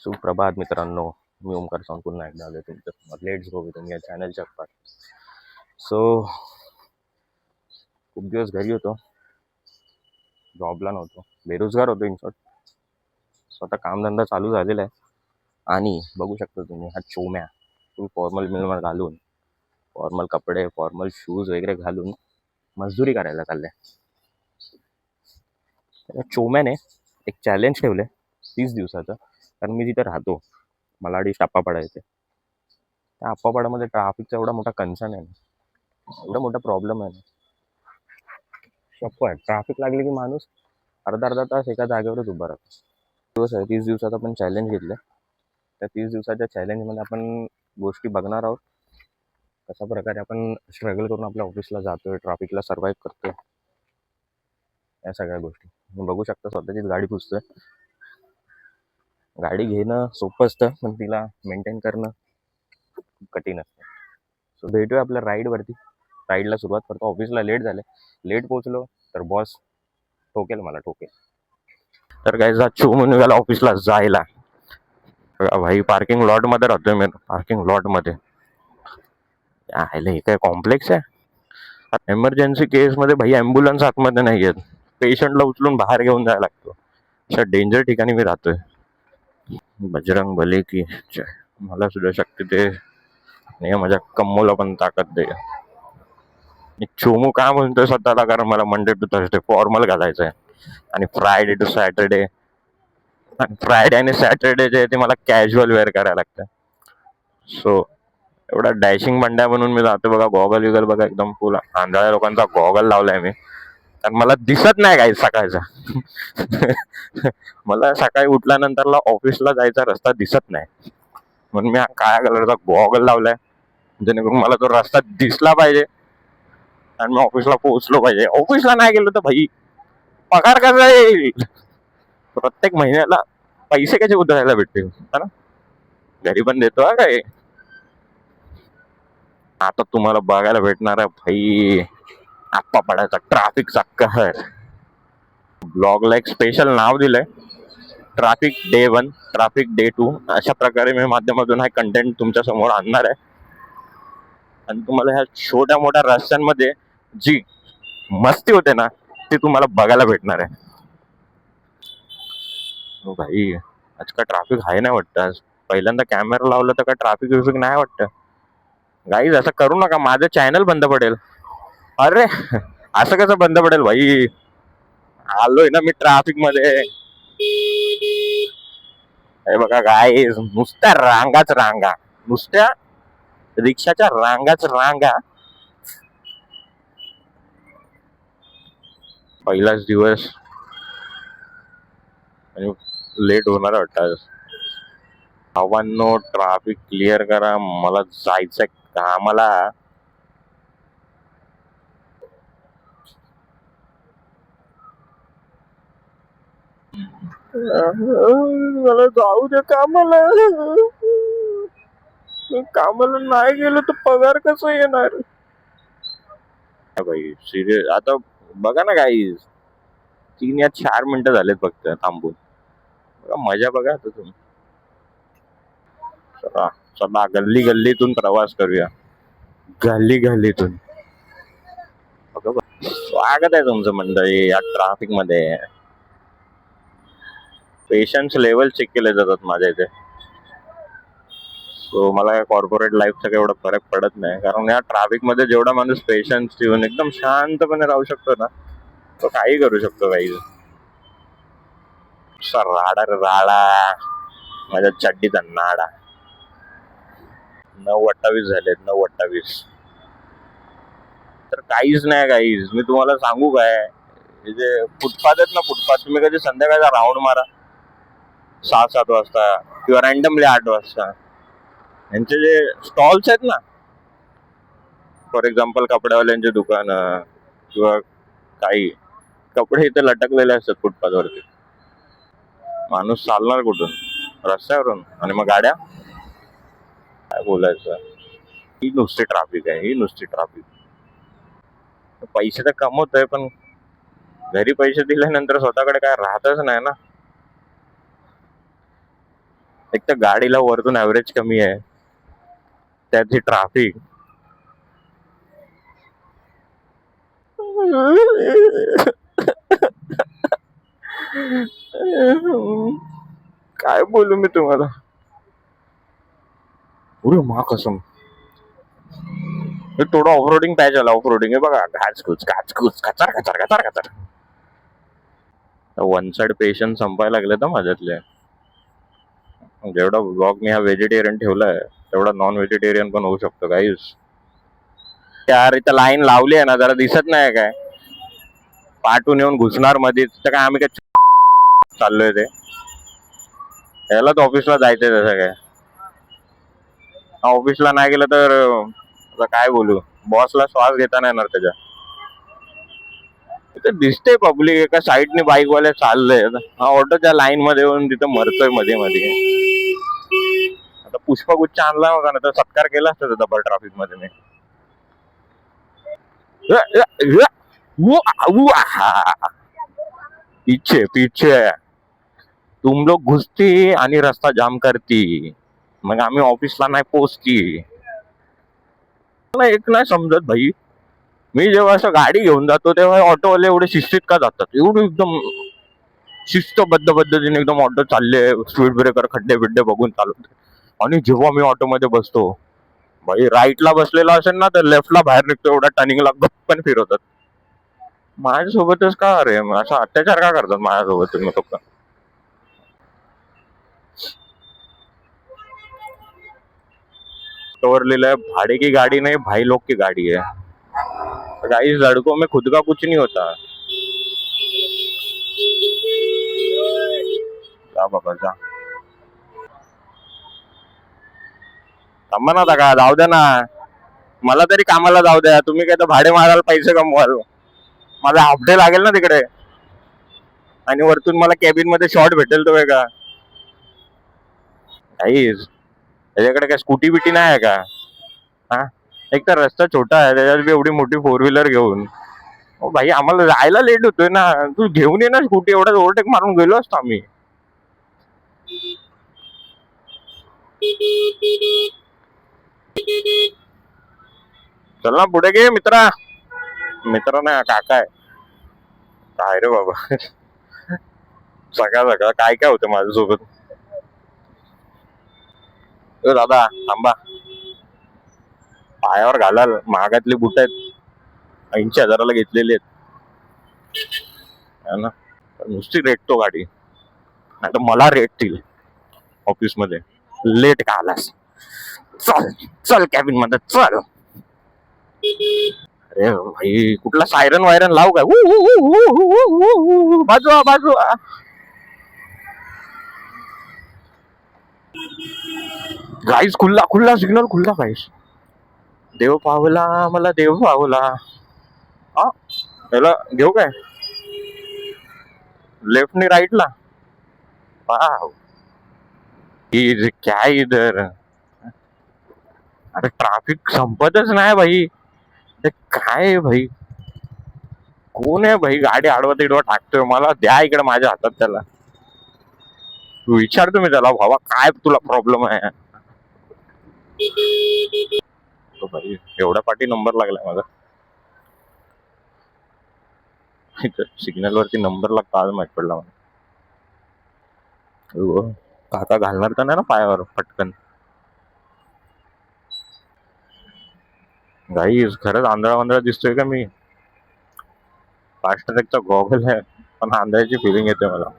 सुप्रभात मित्रांनो, मी ओमकार सावंत पुन्हा एकदा आलो तुमच्यासमोर. लेट्स गो विथ या चॅनलच्या पाठ. सो खूप दिवस घरी होतो, जॉबला नव्हतो, बेरोजगार होतो इन शॉर्ट. स्वतः कामधंदा चालू झालेला आहे आणि बघू शकता तुम्ही हा चोम्या फुल फॉर्मल मिलमध्ये घालून, फॉर्मल कपडे, फॉर्मल शूज वगैरे घालून मजदुरी करायला चाललाय. त्या चोम्याने एक चॅलेंज ठेवलं 30 दिवसाचं. कारण मी जिथे राहतो मलाडी आप्पापाडा येते. त्या आप्पापाड्यामध्ये ट्रॅफिकचा एवढा मोठा कन्सर्न आहे ना, एवढा मोठा प्रॉब्लेम आहे ना. शप्प आहे, ट्रॅफिक लागले की माणूस अर्धा तास एका जागेवरच उभा राहतो. दिवस आहे, 30 दिवसाचा आपण चॅलेंज घेतलं. त्या 30 दिवसाच्या चॅलेंजमध्ये आपण गोष्टी बघणार आहोत. कशा प्रकारे आपण स्ट्रगल करून आपल्या ऑफिसला जातोय, ट्रॅफिकला सर्व्हाइव्ह करतोय, या सगळ्या गोष्टी बघू शकता. स्वतःचीच गाडी पुसतोय. गाडी घेणं सोपं असतं, पण तिला मेंटेन करणं खूप कठीण असतं. सो भेटूया आपल्या राईडवरती. राईडला सुरुवात करतो. ऑफिसला लेट झाले, लेट पोहोचलो तर बॉस ठोकेल, मला ठोकेल. तर काय जा चोमून निघाला ऑफिसला जायला. भाई पार्किंग लॉट मध्ये राहतोय मी, पार्किंग लॉट मध्ये. हे काय कॉम्प्लेक्स आहे. एमर्जन्सी केस मध्ये भाई ॲम्ब्युलन्स आतमध्ये नाही येत, पेशंटला उचलून बाहेर घेऊन जायला लागतो. अशा डेंजर ठिकाणी मी राहतोय. बजरंग भले की जय. मला सुद्धा शक्ती दे आणि माझ्या कम्मोला पण ताकद दे. चोमू का म्हणतोय स्वतःला, कारण मला मंडे टू थर्सडे फॉर्मल घालायचं आहे आणि फ्रायडे टू सॅटर्डे आणि सॅटर्डे जे ते मला कॅज्युअल वेअर करायला लागतं. सो एवढा डॅशिंग बंड्या म्हणून मी जातो बघा. गॉगल विगल बघा, एकदम फुल आंधळ्या लोकांचा गॉगल लावलाय मी, कारण मला दिसत नाही काही सकाळचा. मला सकाळी उठल्यानंतरला ऑफिसला जायचा रस्ता दिसत नाही, म्हणून मी हा काळ्या कलरचा गॉगल लावलाय, जेणेकरून मला तो रस्ता दिसला पाहिजे आणि मी ऑफिसला पोहोचलो पाहिजे. ऑफिसला नाही गेलो तर भाई पगार कसा येईल? प्रत्येक महिन्याला पैसे कसे उधळायला भेटतील ना. घरी पण देतो हा काय. आता तुम्हाला बघायला भेटणार आहे भाई आप्पापाड्याचा ट्रॅफिकचा कहर. ब्लॉगला एक स्पेशल नाव दिलंय, ट्रॅफिक डे 1, ट्रॅफिक डे 2. अशा प्रकारे मी माध्यमातून हा कंटेंट तुमच्या समोर आणणार आहे आणि तुम्हाला ह्या छोट्या मोठ्या रस्त्यांमध्ये जी मस्ती होते ना, ती तुम्हाला बघायला भेटणार आहे. भाई आज का ट्रॅफिक आहे नाही वाटतं. आज पहिल्यांदा कॅमेरा लावला तर का ट्रॅफिक विफिक नाही वाटतं. गाईज असं करू नका, माझं चॅनल बंद पडेल. अरे असं कसं बंद पडेल भाई, आलोय ना मी ट्रॅफिक मध्ये. हे बघा गाईज, नुसत्या रांगाच रांगा, नुसत्या रिक्षाच्या रांगाच रांगा. पहिलाच दिवस आणि लेट होणार वाटतं. आव्हानो ट्रॅफिक क्लिअर करा, मला जायचंय कामाला. मला जाऊ दे कामाला. कामाला नाही गेलो तर पगार कसं येणार भाई? सिरियस आता बघा ना गाईज, 3 या 4 मिनिटं झालेत फक्त थांबून. बघा मजा बघा आता तुम्ही. चला चला गल्ली गल्लीतून प्रवास करूया, गल्ली गल्लीतून. स्वागत आहे तुमचं मंडळी या ट्रॅफिक मध्ये. पेशन्स लेवल चेक केले जातात माझ्या इथे. सो मला या कॉर्पोरेट लाईफचा काही एवढा फरक पडत नाही, कारण या ट्रॅफिक मध्ये जेवढा माणूस पेशन्स ठेवून एकदम शांतपणे राहू शकतो ना, तो काही करू शकतो. काही राडा राडा माझ्या चड्डीचा नाडा. 9:28 झालेत, 9:28. तर काहीच नाही गाईज, मी तुम्हाला सांगू काय, हे जे फुटपाथ आहेत ना, फुटपाथ तुम्ही कधी संध्याकाळचा राऊंड मारा 6-7 वाजता किंवा रँडमली 8 वाजता. यांचे जे स्टॉल्स आहेत ना, फॉर एक्झाम्पल कपड्यावाल्यांचे दुकान किंवा काही कपडे इथे लटकलेले असतात फुटपाथवरती. माणूस चालणार कुठून? रस्त्यावरून. आणि मग गाड्या, काय बोलायचं. ही नुसती ट्रॅफिक आहे, ही नुसती ट्रॅफिक. पैसे तर कमवतोय, पण घरी पैसे दिल्यानंतर स्वतःकडे काय राहतच नाही ना. एक तर गाडीला वरतून ऍव्हरेज कमी आहे, त्यात ही ट्रॅफिक. काय बोलू मी तुम्हाला. अरे मा कसम, थोडं ऑफरोडिंग पाहिजे. ऑफरोडिंग आहे बघा, घाचकूच घाचकूच खचार खचार खचार खचार. वन साइड पेशंट संपायला लागले तर माझ्यातले. जेवढा ब्लॉग मी हा व्हेजिटेरियन ठेवलाय तेवढा नॉन व्हेजिटेरियन पण होऊ शकतो गाईस. यार इथं लाईन लावली आहे ना, जरा दिसत नाही काय? पाठून येऊन घुसणार मध्ये तर काय आम्ही काय चाललोय ते? यालाच ऑफिसला जायचंय तसं काय? ऑफिसला नाही गेलं तर आता काय बोलू, बॉसला श्वास घेता नाही येणार त्याच्या. तिथे दिसते पब्लिक एका साईडने बाईकवाले चाललंय, हा ऑटोच्या लाईन मध्ये येऊन तिथं मरतोय मध्ये मध्ये. आता पुष्पगुच्छ आणला होता ना तर सत्कार केला असता डबल ट्रॅफिक मध्ये मी. पीछे पीछे तुम लोग घुसती आणि रस्ता जाम करती, मग आम्ही ऑफिसला नाही पोहोचती. मला एक नाही समजत भाई, मी जेव्हा असं गाडी घेऊन जातो तेव्हा ऑटोवाले एवढे शिस्तीत का जातात? एवढे एकदम शिस्तबद्ध पद्धतीने एकदम ऑटो चालले, स्पीड ब्रेकर खड्डे बिड्डे बघून चालवते. आणि जेव्हा मी ऑटोमध्ये बसतो, भाई राईटला बसलेला असेल ना तर लेफ्टला बाहेर निघतो, एवढा टर्निंगला गप्पन फिरवतात. माझ्यासोबतच का रे असा अत्याचार का करतात माझ्यासोबत तुम्ही लोक? तोवर लिहिलंय भाड़े की गाड़ी नहीं भाई लोग की गाड़ी है. गाइस लड़कों में खुद का कुछ नहीं होता. जा बाबा जा. थांबा ना का, जाऊ द्या ना, मला तरी कामाला जाऊ द्या. तुम्ही काय तर भाडे मारायला पैसे कमवाल, माझा हाफ डे लागेल ना तिकडे. आणि वरतून मला कॅबिन मध्ये शॉर्ट भेटेल तो का? गाईस त्याच्याकडे काय स्कूटी बिटी नाही आहे का? हा, एक तर रस्ता छोटा आहे त्याच्यात एवढी मोठी फोर व्हीलर घेऊन. ओ भाई आम्हाला जायला लेट होतोय ना, तू घेऊन ये ना स्कूटी, एवढा ओव्हरटेक मारून गेलो असतो आम्ही. चल ना पुढे घे मित्रा. मित्र नाही काका आहे. काय रे बाबा, सकाळ सकाळ काय काय होतं माझ्यासोबत. दादा थांबा, पायावर घालाल महागातली बुट आहेत, 80,000ला घेतलेली आहेत ना. नुसती रेटतो गाडी, नाही तर मला रेटतील ऑफिस मध्ये. लेट का आलास? चल चल कॅबिन मध्ये चल. अरे भाई कुठला सायरन वायरन लावू काय? बाजू बाजू. गाईस खुल्ला खुल्ला सिग्नल खुल्ला गाईस. देव पावला मला देव पावला. हा त्याला घेऊ काय लेफ्टनी राईटला? वाव क्या इधर. अरे ट्रॅफिक संपतच नाही भाई, ते काय भाई, कोण आहे भाई गाडी आडवा तिडवा टाकतोय? मला द्या इकडे माझ्या हातात त्याला. विचारतो मी त्याला, भावा काय तुला प्रॉब्लेम आहे? भाई एवढ्या पाठी नंबर लागलाय माझा, सिग्नल वरती नंबर लागतो आज माहित पडला मला. काका घालणार तर नाही ना पायावर पटकन? गाईस खरंच आंधळा वांधळा दिसतोय का मी? फास्टॅगचा गॉगल आहे पण आंधळ्याची फिलिंग येते मला.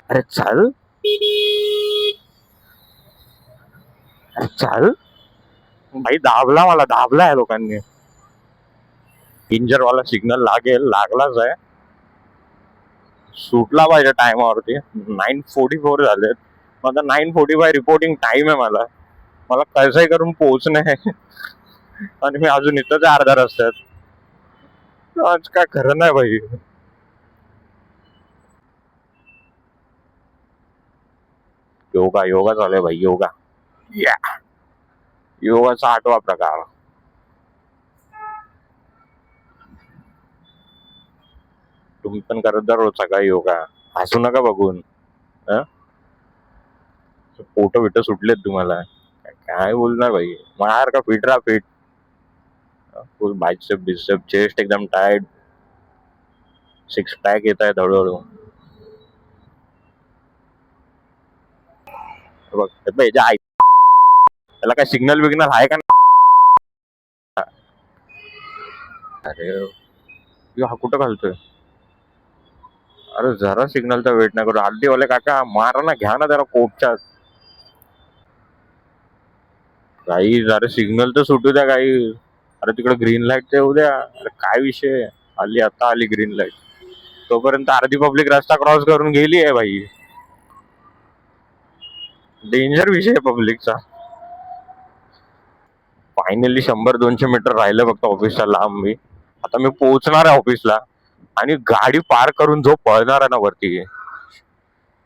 अरे चाल, अरे चाल भाई. दाबला मला, दाबला आहे लोकांनी. इंजर वाला सिग्नल लागेल, लागलाच आहे. सुटला पाहिजे टायमावरती. 9:44 झालेत, माझा 9:45 रिपोर्टिंग टाइम आहे. मला मला कसंही करून पोहोचणं आहे आणि मी अजून इथंच अर्धा रस्त्यात. आज काय खरं नाही भाई. योगा योगा चालू भाई, योगा. या योगाचा 8वा प्रकार. तुम्ही पण करत जा रोज सकाळी योगा, हसू नका बघून. फोटो बिटो सुटलेत तुम्हाला, काय बोलणार भाई. मार का फिट राहा फिट. फुल बायसेप बिसेप चेस्ट एकदम टाइट, सिक्स पॅक येत आहे हळूहळू. बघ याच्या आई, त्याला काय सिग्नल बिग्नल आहे का नाही? अरे हा कुठं घालतोय? अरे जरा सिग्नलचा वेट नाही करू. हल्दीवाले काका मारा ना, घ्या ना जरा कोपच्या. काही जरा सिग्नल तर सुटू द्या काही. अरे तिकडे ग्रीन लाईट तर येऊ द्या. अरे काय विषय, आली आता आली ग्रीन लाईट, तोपर्यंत अर्धी पब्लिक रस्ता क्रॉस करून गेली आहे भाई. डेंजर विषय पब्लिकचा. फायनली 100-200 मीटर राहिलं फक्त ऑफिसच्या लांब. मी आता मी पोहोचणार आहे ऑफिसला, आणि गाडी पार करून जो पळणार आहे ना वरती,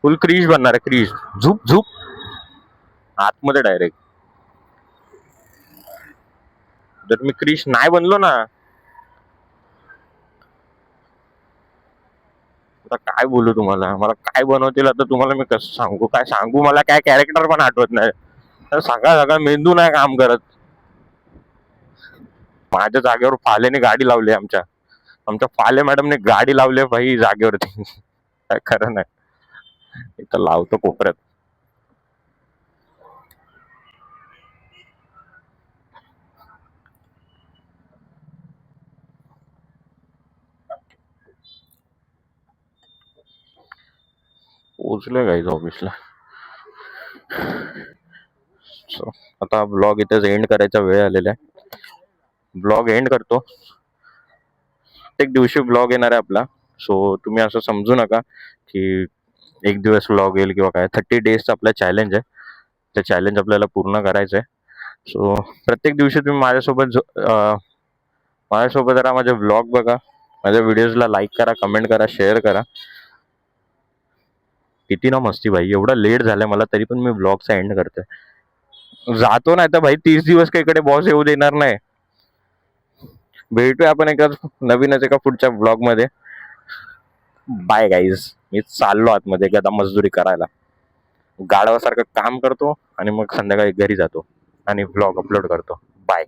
फुल क्रीज बनणार आहे. क्रीज झुप झुप आतमध्ये डायरेक्ट. जर मी क्रीज नाही बनलो ना, आता काय बोलू तुम्हाला. मला काय बनवतील आता तुम्हाला मी कसं सांगू, काय सांगू. मला काय कॅरेक्टर पण आठवत नाही. तर सगळा सगळा मेंदू नाही काम करत. माझ्या जागेवर फालेने गाडी लावली. आमच्या आमच्या फाले मॅडमने गाडी लावली भाई जागेवरती. काय खरं नाही. इथं लावतो कोपऱ्यात. पोहोचलोय गाईज ऑफिसला. So, आता ब्लॉग इथेच एंड करायचा वेळ आलेला आहे. ब्लॉग एंड करतो. प्रत्येक दिवशी ब्लॉग येणार आहे आपला. सो तुम्ही असं समजू नका की एक दिवस ब्लॉग येईल किंवा काय. 30 डेजचा आपला चॅलेंज आहे. ते चॅलेंज आपल्याला पूर्ण करायचं आहे. सो प्रत्येक दिवशी तुम्ही माझ्यासोबत जरा माझे ब्लॉग बघा, माझ्या व्हिडिओजला लाईक करा, कमेंट करा, शेअर करा. किती ना मस्ती भाई. एवढा लेट झालाय मला तरी पण मी ब्लॉगचा एंड करतोय. जातो नाही तर भाई 30 दिवस काही इकडे बॉस येऊ देणार नाही. भेटूया आपण एका नवीनच एका पुढच्या ब्लॉग मध्ये. Bye guys. मी चाललो आतमध्ये गदा मजदुरी करायला. गाढवासारखं काम करतो आणि मग संध्याकाळी घरी जातो आणि ब्लॉग अपलोड करतो. बाय.